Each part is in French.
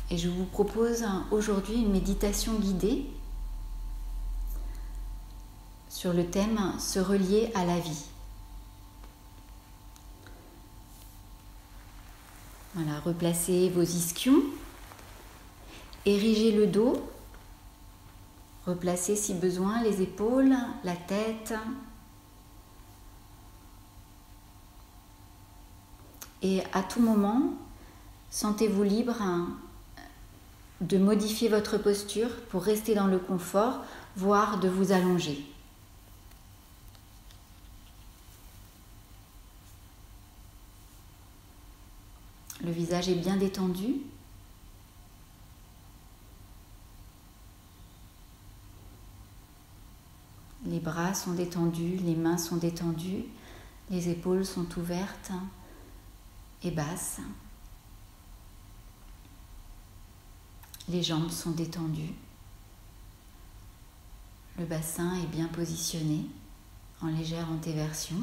Et je vous propose aujourd'hui une méditation guidée sur le thème « Se relier à la vie ». Voilà, replacez vos ischions, érigez le dos, replacez si besoin les épaules, la tête. Et à tout moment, sentez-vous libre de modifier votre posture pour rester dans le confort, voire de vous allonger. Le visage est bien détendu. Les bras sont détendus, les mains sont détendues, les épaules sont ouvertes et basses. Les jambes sont détendues. Le bassin est bien positionné en légère antéversion.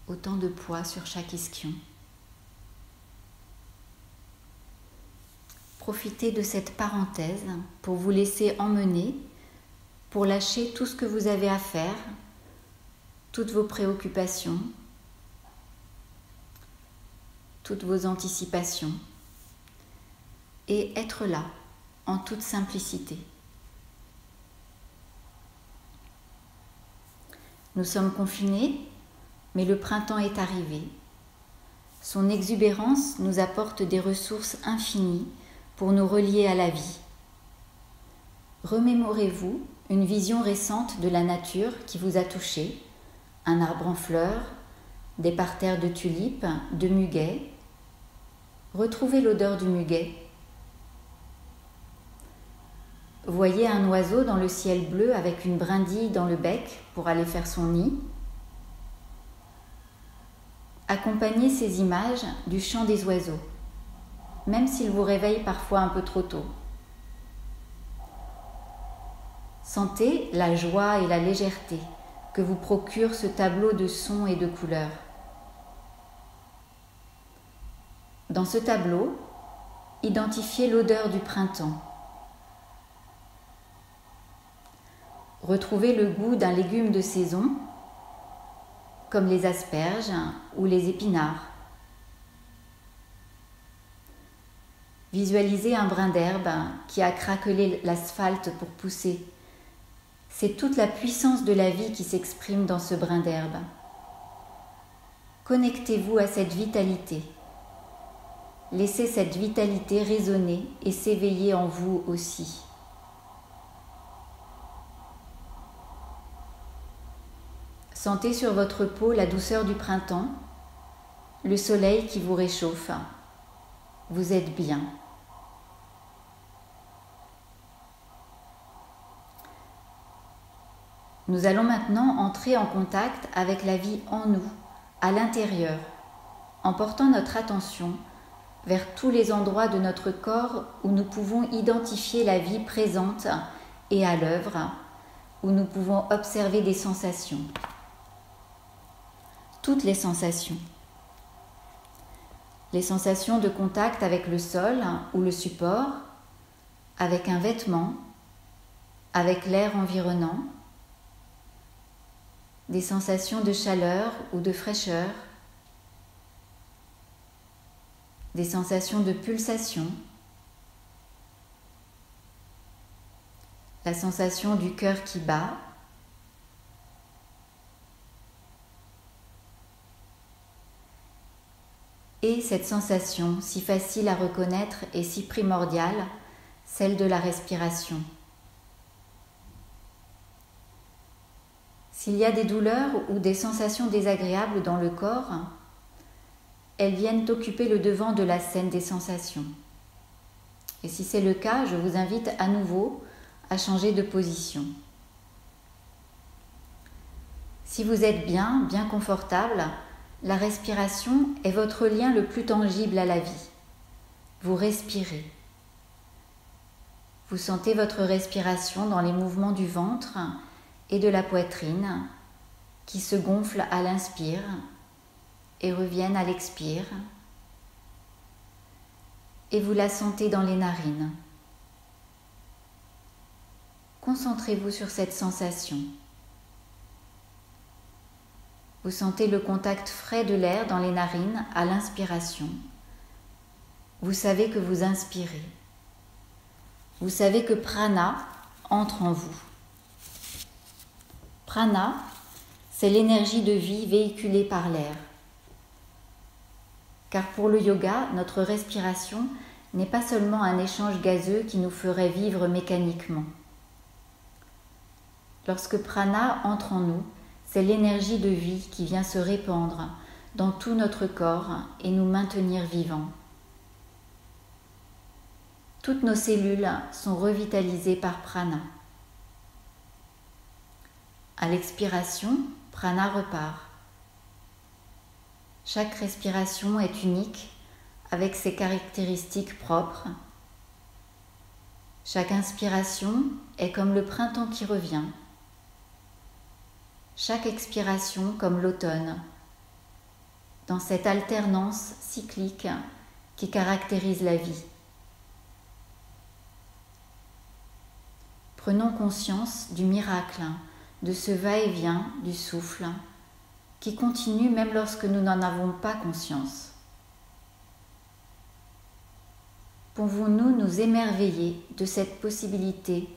Autant de poids sur chaque ischion. Profitez de cette parenthèse pour vous laisser emmener, pour lâcher tout ce que vous avez à faire, toutes vos préoccupations, toutes vos anticipations, et être là, en toute simplicité. Nous sommes confinés, mais le printemps est arrivé. Son exubérance nous apporte des ressources infinies pour nous relier à la vie. Remémorez-vous une vision récente de la nature qui vous a touché, un arbre en fleurs, des parterres de tulipes, de muguets. Retrouvez l'odeur du muguet. Voyez un oiseau dans le ciel bleu avec une brindille dans le bec pour aller faire son nid. Accompagnez ces images du chant des oiseaux, même s'ils vous réveillent parfois un peu trop tôt. Sentez la joie et la légèreté que vous procure ce tableau de sons et de couleurs. Dans ce tableau, identifiez l'odeur du printemps. Retrouvez le goût d'un légume de saison, comme les asperges ou les épinards. Visualisez un brin d'herbe qui a craquelé l'asphalte pour pousser. C'est toute la puissance de la vie qui s'exprime dans ce brin d'herbe. Connectez-vous à cette vitalité. Laissez cette vitalité résonner et s'éveiller en vous aussi. Sentez sur votre peau la douceur du printemps, le soleil qui vous réchauffe. Vous êtes bien. Nous allons maintenant entrer en contact avec la vie en nous, à l'intérieur, en portant notre attention vers tous les endroits de notre corps où nous pouvons identifier la vie présente et à l'œuvre, où nous pouvons observer des sensations. Toutes les sensations. Les sensations de contact avec le sol ou le support, avec un vêtement, avec l'air environnant, des sensations de chaleur ou de fraîcheur, des sensations de pulsation, la sensation du cœur qui bat, et cette sensation si facile à reconnaître et si primordiale, celle de la respiration. S'il y a des douleurs ou des sensations désagréables dans le corps, elles viennent occuper le devant de la scène des sensations. Et si c'est le cas, je vous invite à nouveau à changer de position. Si vous êtes bien confortable, la respiration est votre lien le plus tangible à la vie. Vous respirez. Vous sentez votre respiration dans les mouvements du ventre et de la poitrine qui se gonflent à l'inspire et reviennent à l'expire. et vous la sentez dans les narines. Concentrez-vous sur cette sensation. Vous sentez le contact frais de l'air dans les narines à l'inspiration. Vous savez que vous inspirez. Vous savez que prana entre en vous. Prana, c'est l'énergie de vie véhiculée par l'air. Car pour le yoga, notre respiration n'est pas seulement un échange gazeux qui nous ferait vivre mécaniquement. Lorsque prana entre en nous, c'est l'énergie de vie qui vient se répandre dans tout notre corps et nous maintenir vivants. Toutes nos cellules sont revitalisées par prana. À l'expiration, prana repart. Chaque respiration est unique avec ses caractéristiques propres. Chaque inspiration est comme le printemps qui revient. Chaque expiration comme l'automne, dans cette alternance cyclique qui caractérise la vie. Prenons conscience du miracle, de ce va-et-vient du souffle qui continue même lorsque nous n'en avons pas conscience. Pouvons-nous nous émerveiller de cette possibilité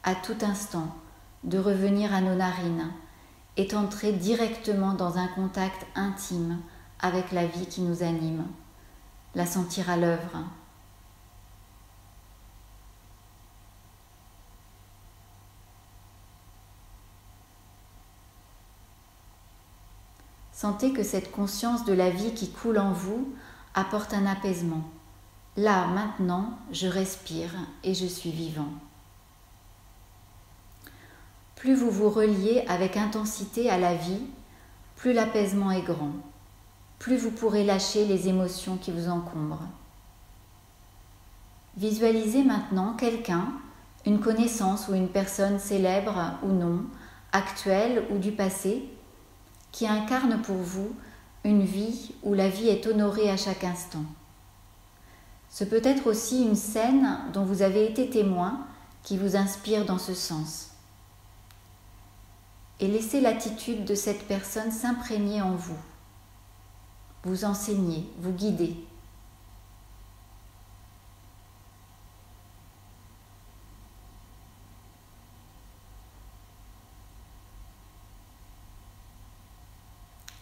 à tout instant de revenir à nos narines et entrer directement dans un contact intime avec la vie qui nous anime, la sentir à l'œuvre. Sentez que cette conscience de la vie qui coule en vous apporte un apaisement. Là, maintenant, je respire et je suis vivant. Plus vous vous reliez avec intensité à la vie, plus l'apaisement est grand, plus vous pourrez lâcher les émotions qui vous encombrent. Visualisez maintenant quelqu'un, une connaissance ou une personne célèbre ou non, actuelle ou du passé, qui incarne pour vous une vie où la vie est honorée à chaque instant. Ce peut être aussi une scène dont vous avez été témoin qui vous inspire dans ce sens. Et laissez l'attitude de cette personne s'imprégner en vous, vous enseigner, vous guider.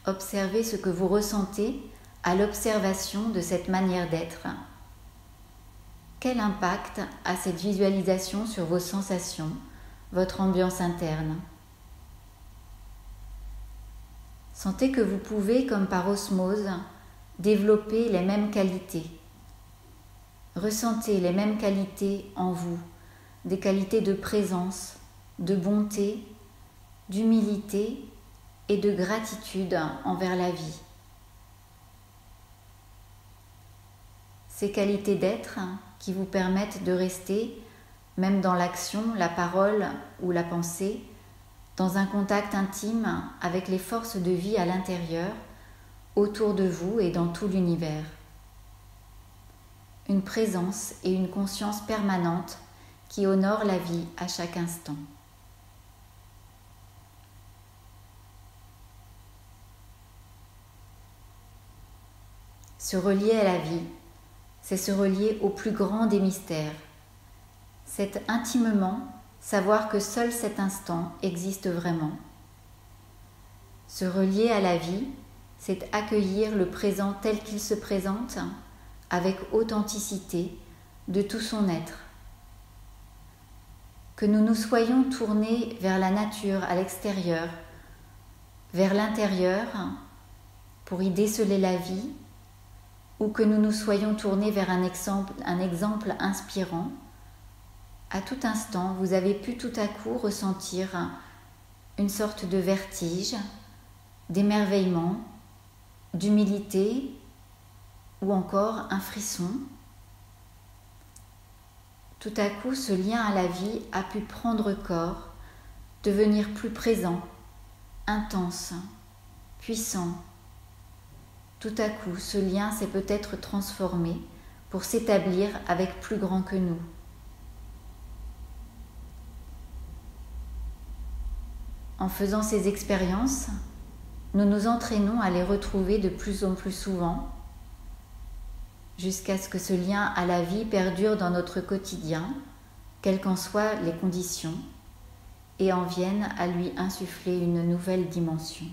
Observez ce que vous ressentez à l'observation de cette manière d'être. Quel impact a cette visualisation sur vos sensations, votre ambiance interne ? Sentez que vous pouvez, comme par osmose, développer les mêmes qualités. Ressentez les mêmes qualités en vous, des qualités de présence, de bonté, d'humilité et de gratitude envers la vie. Ces qualités d'être qui vous permettent de rester, même dans l'action, la parole ou la pensée, dans un contact intime avec les forces de vie à l'intérieur, autour de vous et dans tout l'univers. Une présence et une conscience permanente qui honorent la vie à chaque instant. Se relier à la vie, c'est se relier au plus grand des mystères. C'est intimement savoir que seul cet instant existe vraiment. Se relier à la vie, c'est accueillir le présent tel qu'il se présente, avec authenticité de tout son être. Que nous nous soyons tournés vers la nature à l'extérieur, vers l'intérieur, pour y déceler la vie, ou que nous nous soyons tournés vers un exemple inspirant, à tout instant, vous avez pu tout à coup ressentir une sorte de vertige, d'émerveillement, d'humilité ou encore un frisson. Tout à coup, ce lien à la vie a pu prendre corps, devenir plus présent, intense, puissant. Tout à coup, ce lien s'est peut-être transformé pour s'établir avec plus grand que nous. En faisant ces expériences, nous nous entraînons à les retrouver de plus en plus souvent, jusqu'à ce que ce lien à la vie perdure dans notre quotidien, quelles qu'en soient les conditions, et en vienne à lui insuffler une nouvelle dimension.